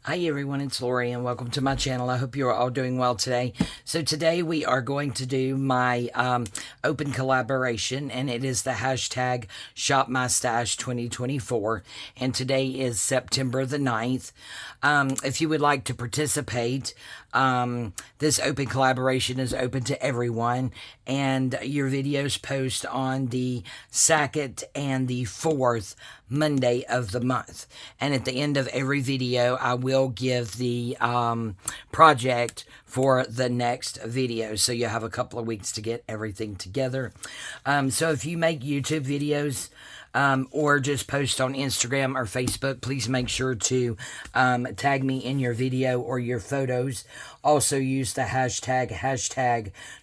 Hi everyone, it's Lori and welcome to my channel. I hope you're all doing well today. So today we are going to do my open collaboration, and it is the hashtag ShopMyStash2024, and today is September the 9th. If you would like to participate, this open collaboration is open to everyone, and your videos post on the 2nd and the 4th Monday of the month. And at the end of every video, I will give the project for the next video. So you have a couple of weeks to get everything together. So if you make YouTube videos, or just post on Instagram or Facebook, please make sure to tag me in your video or your photos. Also use the hashtag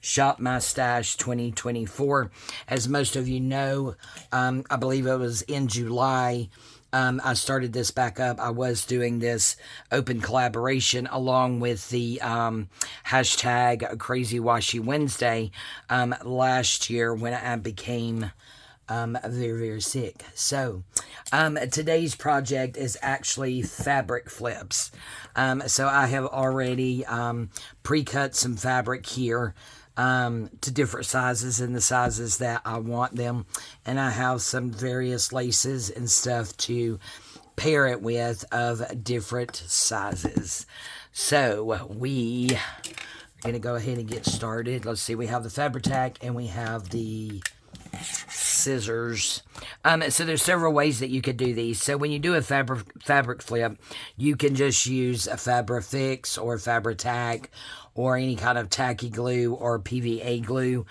ShopMyStash2024. As most of you know, I believe it was in July, I started this back up. I was doing this open collaboration along with the hashtag Crazy Washy Wednesday last year when I became very, very sick. So, today's project is actually fabric flips. So I have already pre-cut some fabric here to different sizes and the sizes that I want them. And I have some various laces and stuff to pair it with of different sizes. So we are going to go ahead and get started. Let's see, we have the fabric tack and we have the scissors. So there's several ways that you could do these. So when you do a fabric flip, you can just use a Fix or Fabri-Tac or any kind of tacky glue or PVA glue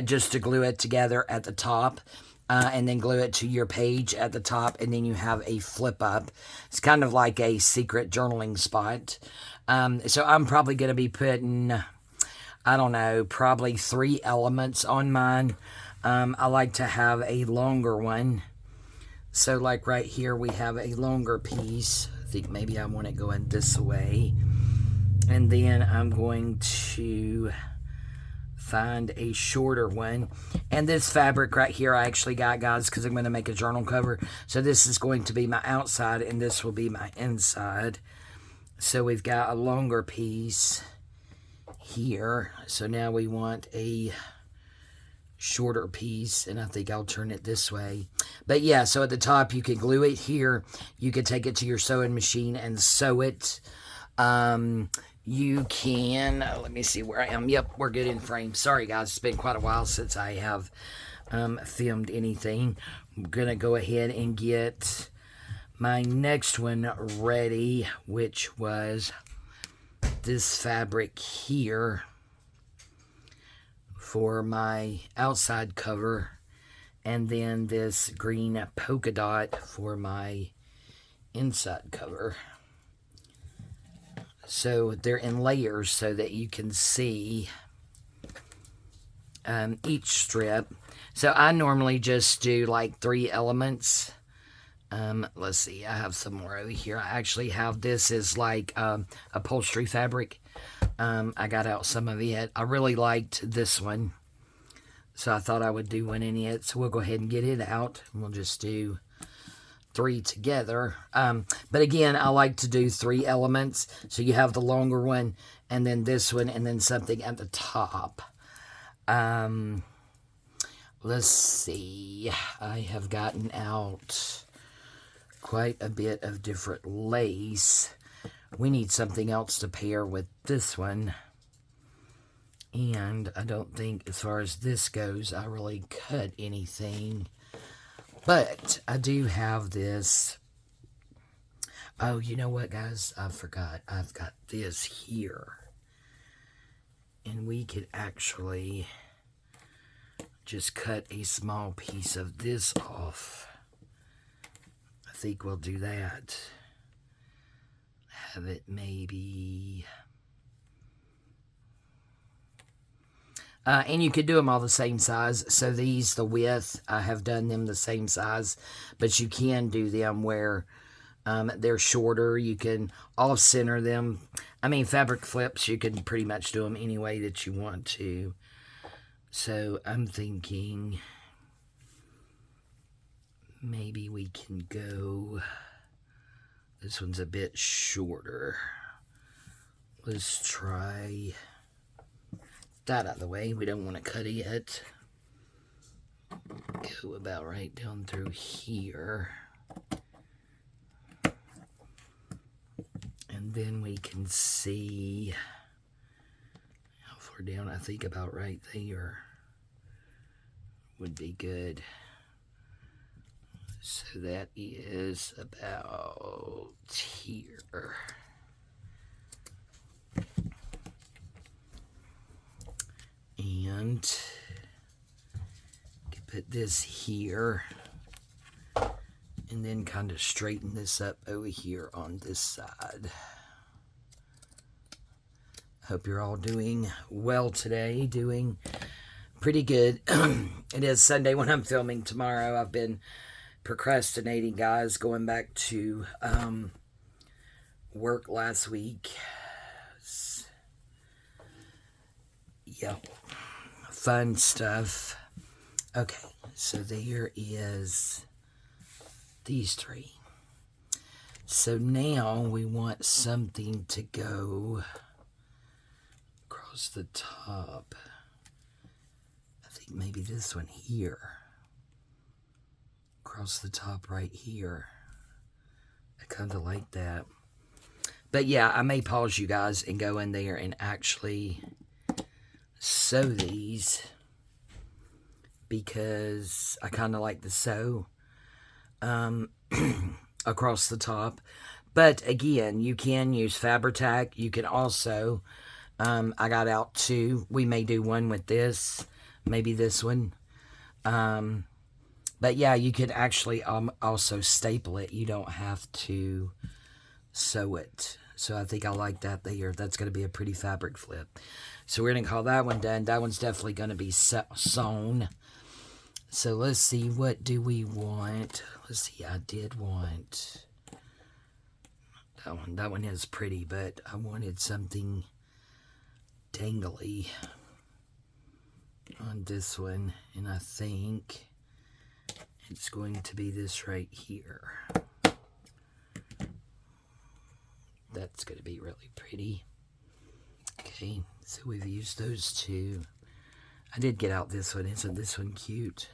just to glue it together at the top. And then glue it to your page at the top, and then you have a flip up. It's kind of like a secret journaling spot. So I'm probably going to be putting, I don't know, probably 3 elements on mine. I like to have a longer one. So like right here, we have a longer piece. I think maybe I want it going this way. And then I'm going to find a shorter one. And this fabric right here I actually got, guys, because I'm going to make a journal cover. So this is going to be my outside and this will be my inside. So we've got a longer piece here. So now we want a shorter piece, and I think I'll turn it this way. But yeah, so at the top you can glue it here. You can take it to your sewing machine and sew it. You can, let me see where I am. Yep, we're good in frame. Sorry guys, it's been quite a while since I have filmed anything. I'm gonna go ahead and get my next one ready, which was this fabric here for my outside cover, and then this green polka dot for my inside cover. So they're in layers so that you can see each strip. So I normally just do like 3 elements. Let's see, I have some more over here. I actually have this is like upholstery fabric. I got out some of it. I really liked this one, so I thought I would do one in it. So we'll go ahead and get it out, and we'll just do 3 together. But again, I like to do 3 elements. So you have the longer one, and then this one, and then something at the top. Let's see. I have gotten out quite a bit of different lace. We need something else to pair with this one. And I don't think, as far as this goes, I really cut anything. But I do have this. Oh, you know what, guys? I forgot. I've got this here. And we could actually just cut a small piece of this off. I think we'll do that. Have it maybe... and you could do them all the same size. So these, the width, I have done them the same size. But you can do them where they're shorter. You can off-center them. I mean, fabric flips, you can pretty much do them any way that you want to. So I'm thinking maybe we can go This one's a bit shorter. Let's try that out of the way. We don't want to cut it. Go about right down through here. And then we can see how far down. I think about right there would be good. So that is about here. And put this here, and then kind of straighten this up over here on this side. Hope you're all doing well today, doing pretty good. It is Sunday when I'm filming tomorrow. I've been procrastinating, guys, going back to work last week. Yep, fun stuff. Okay, so there is these three. So now we want something to go across the top. I think maybe this one here. Across the top right here. I kind of like that. But yeah, I may pause you guys and go in there and actually sew these, because I kind of like the sew across the top. But again, you can use Fabri-Tac. You can also, I got out two. We may do one with this, maybe this one. But yeah, you could actually also staple it. You don't have to sew it. So I think I like that there. That's going to be a pretty fabric flip. So we're going to call that one done. That one's definitely going to be sewn. So let's see, what do we want? Let's see, I did want that one. That one is pretty, but I wanted something dangly on this one. And I think it's going to be this right here. That's going to be really pretty. Okay, so we've used those two. I did get out this one. Isn't this one cute?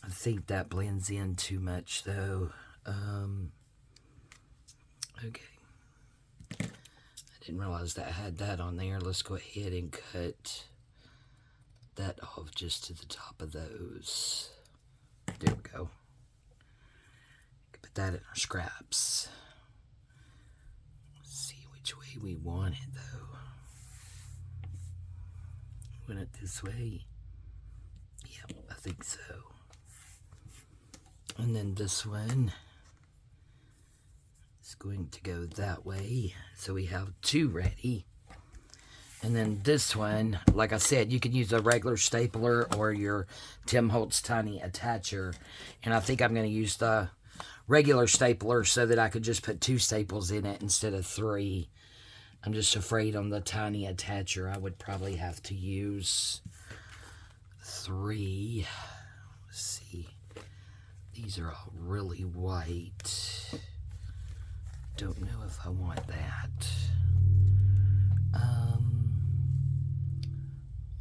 I think that blends in too much, though. Okay. I didn't realize that I had that on there. Let's go ahead and cut that off just to the top of those. There we go. Put that in our scraps. Let's see which way we want it, though. Want it this way? Yep, I think so. And then this one is going to go that way. So we have two ready. And then this one, like I said, you can use a regular stapler or your Tim Holtz Tiny Attacher. And I think I'm going to use the regular stapler so that I could just put two staples in it instead of three. I'm just afraid on the Tiny Attacher I would probably have to use three. Let's see. These are all really white. Don't know if I want that.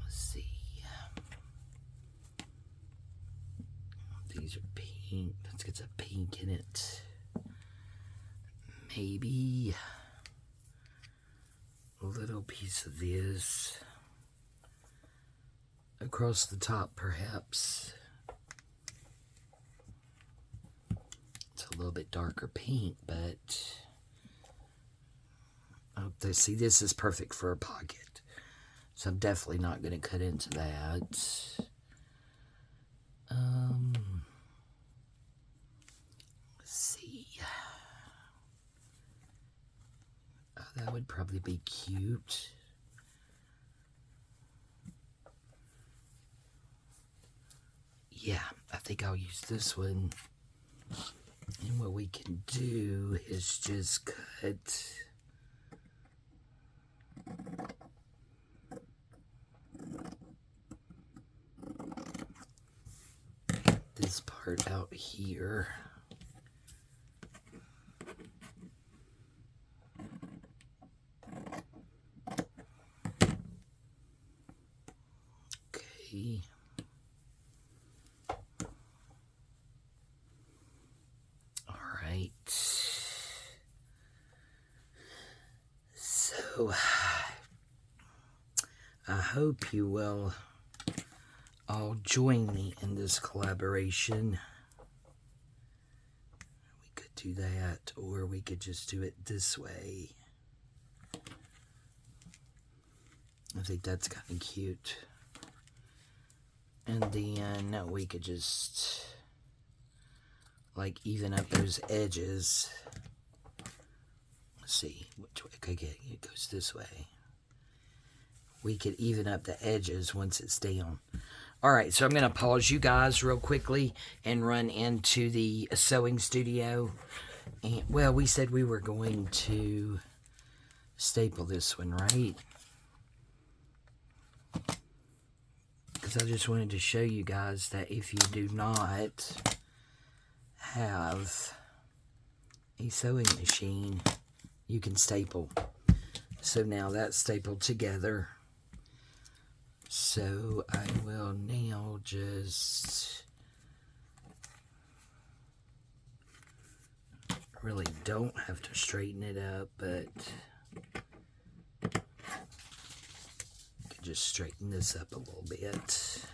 Let's see. These are pink. Let's get some pink in it. Maybe a little piece of this across the top, perhaps. It's a little bit darker pink, but see, this is perfect for a pocket. So I'm definitely not going to cut into that. Let's see. Oh, that would probably be cute. Yeah, I think I'll use this one. And what we can do is just cut this part out here. see. All right. So I hope you will all join me in this collaboration. We could do that, or we could just do it this way. I think that's kind of cute. And then we could just like even up those edges. Let's see which way. Okay, it goes this way. We could even up the edges once it's down. All right, so I'm going to pause you guys real quickly and run into the sewing studio. And, well, we said we were going to staple this one, right? Because I just wanted to show you guys that if you do not have a sewing machine, you can staple. So now that's stapled together. So I will now just really don't have to straighten it up, but I can just straighten this up a little bit.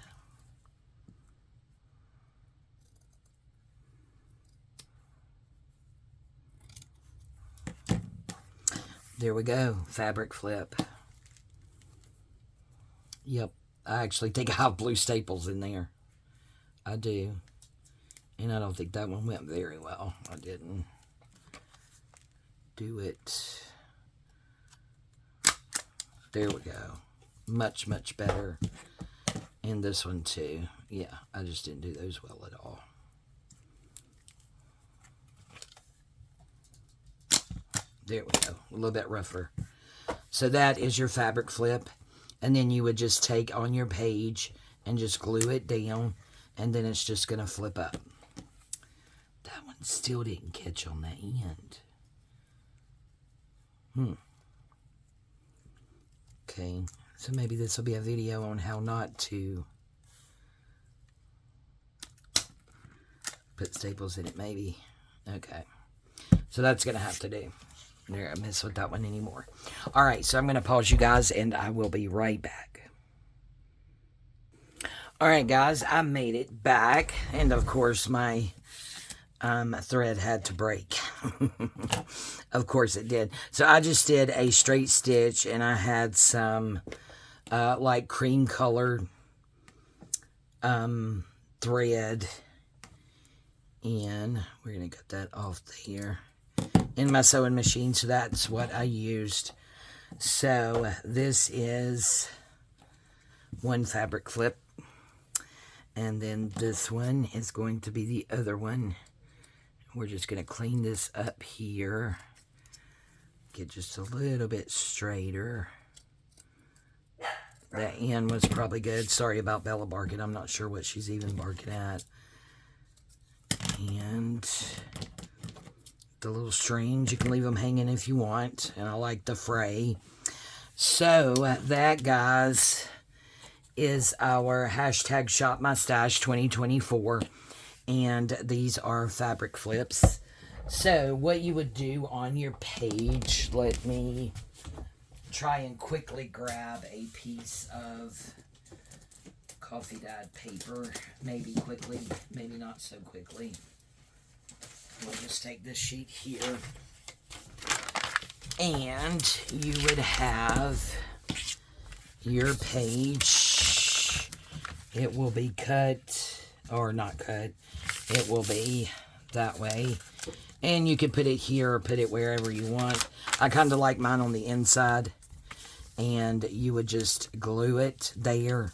There we go, fabric flip. Yep, I actually think I have blue staples in there. I do. And I don't think that one went very well. I didn't do it. There we go. Much, much better. And this one too. Yeah, I just didn't do those well at all. There we go. A little bit rougher. So that is your fabric flip. And then you would just take on your page and just glue it down. And then it's just going to flip up. That one still didn't catch on the end. Okay. So maybe this will be a video on how not to put staples in it, maybe. Okay. So that's going to have to do. There, I mess with that one anymore. All right, so I'm going to pause you guys, and I will be right back. All right, guys, I made it back, and of course, my thread had to break. Of course it did. So I just did a straight stitch, and I had some like cream colored thread, and we're going to cut that off there. In my sewing machine, so that's what I used. So this is one fabric flip, and then this one is going to be the other one. We're just going to clean this up here, get just a little bit straighter. That end was probably good. Sorry about Bella barking. I'm not sure what she's even barking at. And the little strings, you can leave them hanging if you want, and I like the fray. So that, guys, is our hashtag Shop My Stash 2024, and these are fabric flips. So what you would do on your page, let me try and quickly grab a piece of coffee dyed paper, maybe quickly, maybe not so quickly. We'll just take this sheet here, and you would have your page. It will be cut, or not cut, it will be that way. And you can put it here or put it wherever you want. I kind of like mine on the inside, and you would just glue it there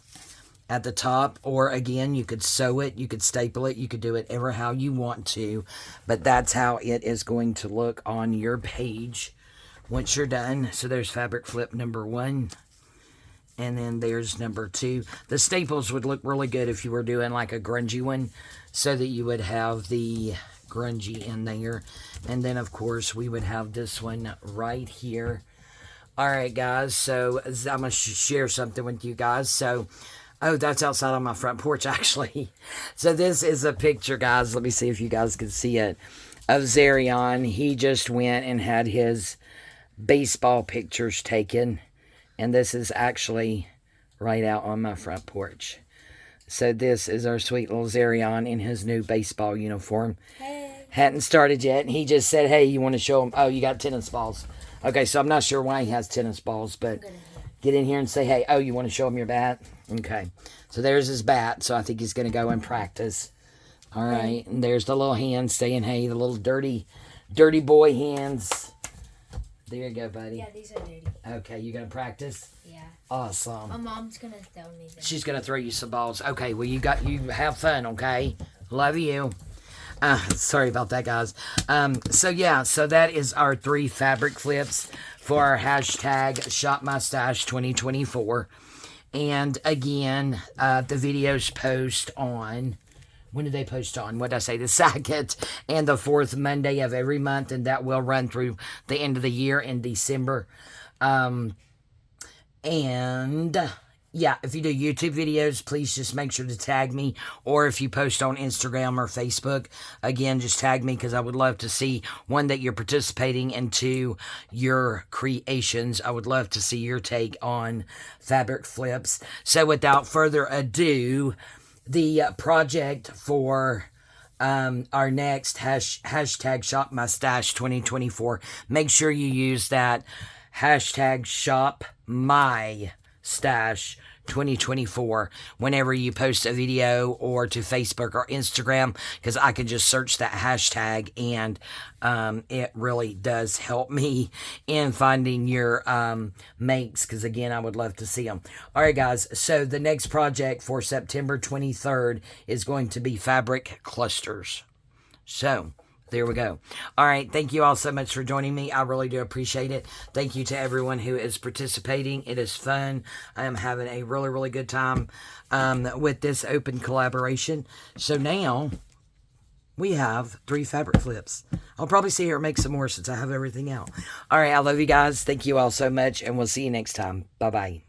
at the top, or again, you could sew it, you could staple it, you could do it ever how you want to, but that's how it is going to look on your page once you're done. So there's fabric flip number 1, and then there's number 2. The staples would look really good if you were doing like a grungy one, so that you would have the grungy in there, and then of course we would have this one right here. All right, guys, so I'm going to share something with you guys. So Oh, that's outside on my front porch, actually. So this is a picture, guys. Let me see if you guys can see it. Of Zarion. He just went and had his baseball pictures taken. And this is actually right out on my front porch. So this is our sweet little Zarion in his new baseball uniform. Hey. Hadn't started yet. And he just said, hey, you want to show him? Oh, you got tennis balls. Okay, so I'm not sure why he has tennis balls, but get in here and say, hey, oh, you want to show him your bat? Okay. So there's his bat. So I think he's going to go and practice. All right. And there's the little hands saying, hey, the little dirty boy hands. There you go, buddy. Yeah, these are dirty. Okay, you going to practice? Yeah. Awesome. My mom's going to throw me them. She's going to throw you some balls. Okay, well, you have fun, okay? Love you. Sorry about that, guys. So that is our 3 fabric flips for our hashtag Shop My Stash 2024. And again, the videos post on, when do they post on? What did I say? The 2nd and the 4th Monday of every month, and that will run through the end of the year in December. If you do YouTube videos, please just make sure to tag me. Or if you post on Instagram or Facebook, again, just tag me because I would love to see, one, that you're participating, and 2, your creations. I would love to see your take on fabric flips. So without further ado, the project for our next hashtag Shop My Stash 2024, make sure you use that hashtag Shop My Stash 2024 whenever you post a video, or to Facebook or Instagram, because I can just search that hashtag, and it really does help me in finding your makes, because again, I would love to see them. All right, guys, so the next project for September 23rd is going to be fabric clusters. So there we go. All right. Thank you all so much for joining me. I really do appreciate it. Thank you to everyone who is participating. It is fun. I am having a really, really good time with this open collaboration. So now we have 3 fabric flips. I'll probably see her make some more since I have everything out. All right. I love you guys. Thank you all so much, and we'll see you next time. Bye-bye.